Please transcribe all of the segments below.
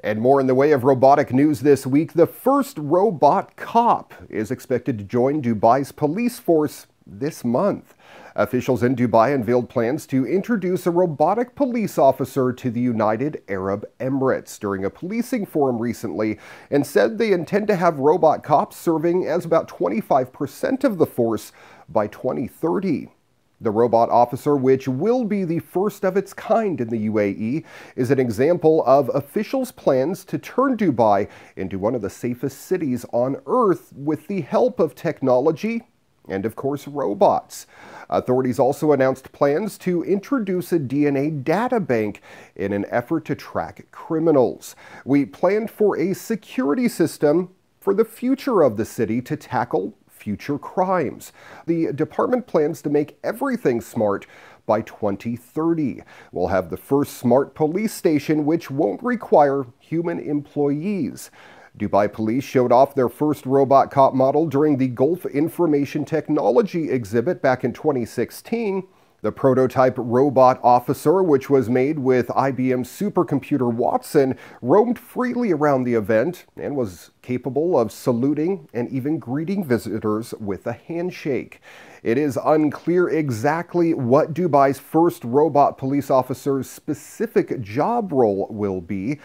And more in the way of robotic news this week. The first robot cop is expected to join Dubai's police force this month. Officials in Dubai unveiled plans to introduce a robotic police officer to the United Arab Emirates during a policing forum recently, and said they intend to have robot cops serving as about 25% of the force by 2030. The robot officer, which will be the first of its kind in the UAE, is an example of officials' plans to turn Dubai into one of the safest cities on Earth with the help of technology and, of course, robots. Authorities also announced plans to introduce a DNA data bank in an effort to track criminals. We planned for a security system for the future of the city to tackle future crimes. The department plans to make everything smart by 2030. We'll have the first smart police station which won't require human employees. Dubai Police showed off their first robot cop model during the Gulf Information Technology exhibit back in 2016. The prototype robot officer, which was made with IBM's supercomputer Watson, roamed freely around the event and was capable of saluting and even greeting visitors with a handshake. It is unclear exactly what Dubai's first robot police officer's specific job role will be,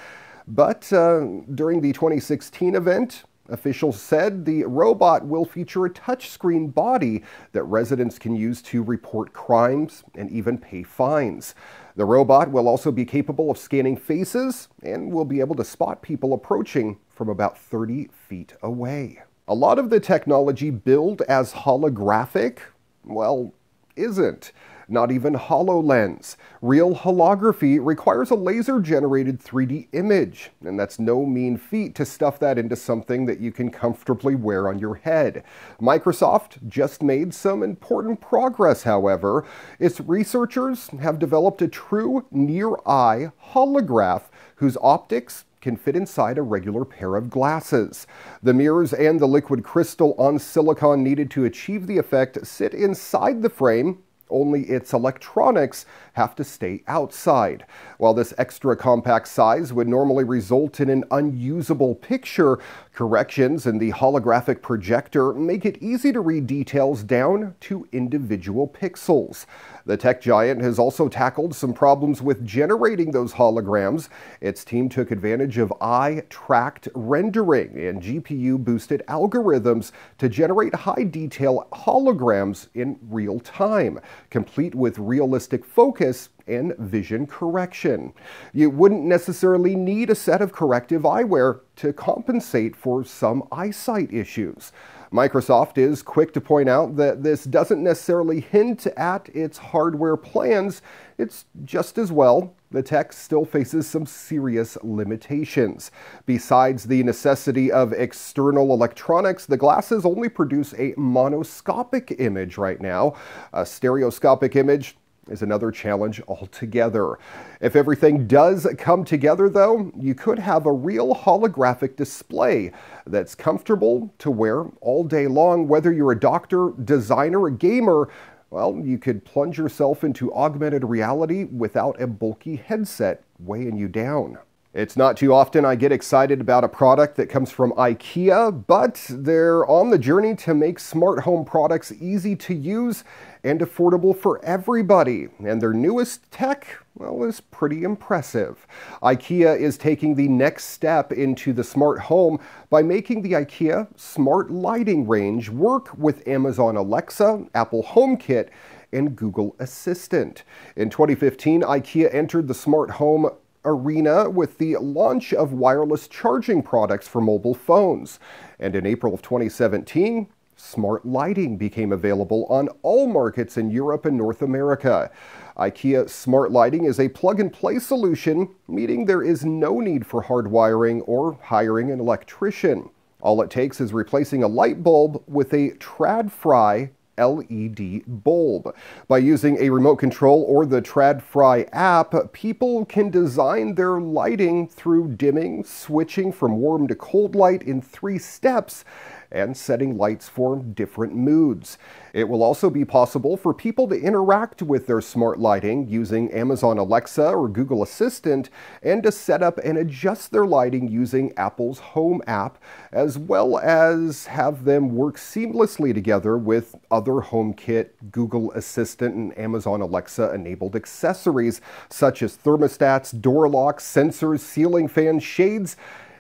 but during the 2016 event, officials said the robot will feature a touchscreen body that residents can use to report crimes and even pay fines. The robot will also be capable of scanning faces and will be able to spot people approaching from about 30 feet away. A lot of the technology billed as holographic, well, isn't. Not even HoloLens. Real holography requires a laser-generated 3D image, and that's no mean feat to stuff that into something that you can comfortably wear on your head. Microsoft just made some important progress, however. Its researchers have developed a true near-eye holograph whose optics can fit inside a regular pair of glasses. The mirrors and the liquid crystal on silicon needed to achieve the effect sit inside the frame. Only its electronics have to stay outside. While this extra compact size would normally result in an unusable picture, corrections in the holographic projector make it easy to read details down to individual pixels. The tech giant has also tackled some problems with generating those holograms. Its team took advantage of eye-tracked rendering and GPU-boosted algorithms to generate high-detail holograms in real time, complete with realistic focus and vision correction. You wouldn't necessarily need a set of corrective eyewear to compensate for some eyesight issues. Microsoft is quick to point out that this doesn't necessarily hint at its hardware plans. It's just as well the tech still faces some serious limitations. Besides the necessity of external electronics, the glasses only produce a monoscopic image right now. A stereoscopic image is another challenge altogether. If everything does come together, though, you could have a real holographic display that's comfortable to wear all day long. Whether you're a doctor, designer, or gamer, well, you could plunge yourself into augmented reality without a bulky headset weighing you down. It's not too often I get excited about a product that comes from IKEA, but they're on the journey to make smart home products easy to use and affordable for everybody. And their newest tech, well, is pretty impressive. IKEA is taking the next step into the smart home by making the IKEA Smart Lighting range work with Amazon Alexa, Apple HomeKit, and Google Assistant. In 2015, IKEA entered the smart home arena with the launch of wireless charging products for mobile phones. And in April of 2017, smart lighting became available on all markets in Europe and North America. IKEA Smart Lighting is a plug-and-play solution, meaning there is no need for hardwiring or hiring an electrician. All it takes is replacing a light bulb with a Tradfri LED bulb. By using a remote control or the Tradfri app, people can design their lighting through dimming, switching from warm to cold light in 3 steps, and setting lights for different moods. It will also be possible for people to interact with their smart lighting using Amazon Alexa or Google Assistant, and to set up and adjust their lighting using Apple's Home app, as well as have them work seamlessly together with other HomeKit, Google Assistant, and Amazon Alexa enabled accessories such as thermostats, door locks, sensors, ceiling fans, shades,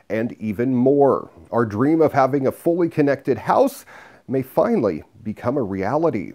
and even more. Our dream of having a fully connected house may finally become a reality.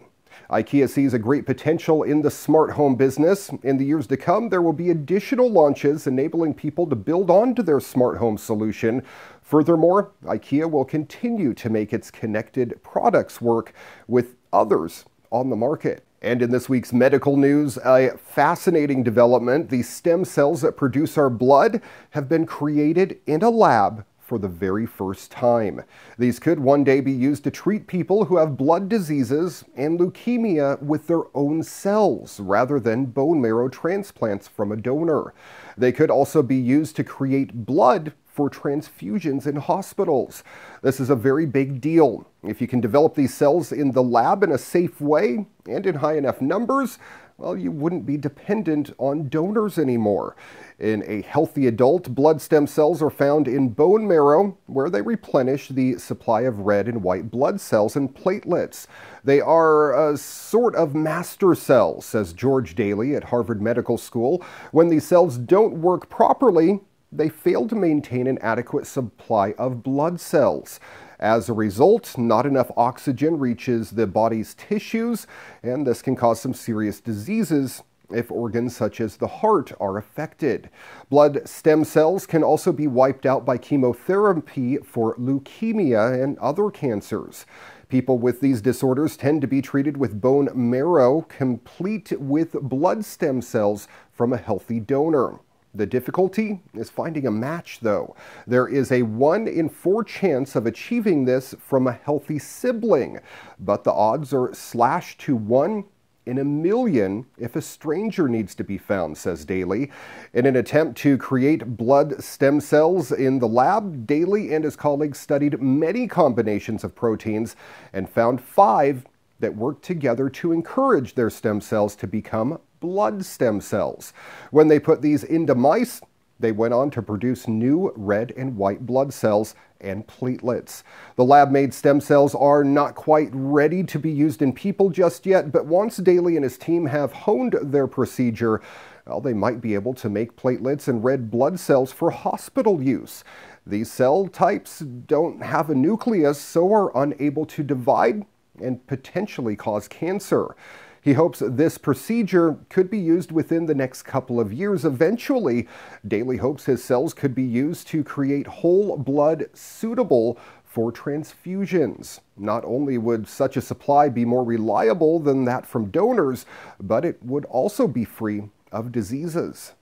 IKEA sees a great potential in the smart home business. In the years to come, there will be additional launches enabling people to build onto their smart home solution. Furthermore, IKEA will continue to make its connected products work with others on the market. And in this week's medical news, a fascinating development. The stem cells that produce our blood have been created in a lab for the very first time. These could one day be used to treat people who have blood diseases and leukemia with their own cells, rather than bone marrow transplants from a donor. They could also be used to create blood for transfusions in hospitals. This is a very big deal. If you can develop these cells in the lab in a safe way and in high enough numbers, well, you wouldn't be dependent on donors anymore. In a healthy adult, blood stem cells are found in bone marrow, where they replenish the supply of red and white blood cells and platelets. They are a sort of master cells, says George Daly at Harvard Medical School. When these cells don't work properly, they fail to maintain an adequate supply of blood cells. As a result, not enough oxygen reaches the body's tissues, and this can cause some serious diseases if organs such as the heart are affected. Blood stem cells can also be wiped out by chemotherapy for leukemia and other cancers. People with these disorders tend to be treated with bone marrow, complete with blood stem cells from a healthy donor. The difficulty is finding a match, though. There is a 1 in 4 chance of achieving this from a healthy sibling, but the odds are slashed to 1 in a million if a stranger needs to be found, says Daly. In an attempt to create blood stem cells in the lab, Daly and his colleagues studied many combinations of proteins and found 5 that work together to encourage their stem cells to become blood stem cells. When they put these into mice, they went on to produce new red and white blood cells and platelets. The lab-made stem cells are not quite ready to be used in people just yet, but once Daly and his team have honed their procedure, well, they might be able to make platelets and red blood cells for hospital use. These cell types don't have a nucleus, so are unable to divide and potentially cause cancer. He hopes this procedure could be used within the next couple of years. Eventually, Daly hopes his cells could be used to create whole blood suitable for transfusions. Not only would such a supply be more reliable than that from donors, but it would also be free of diseases.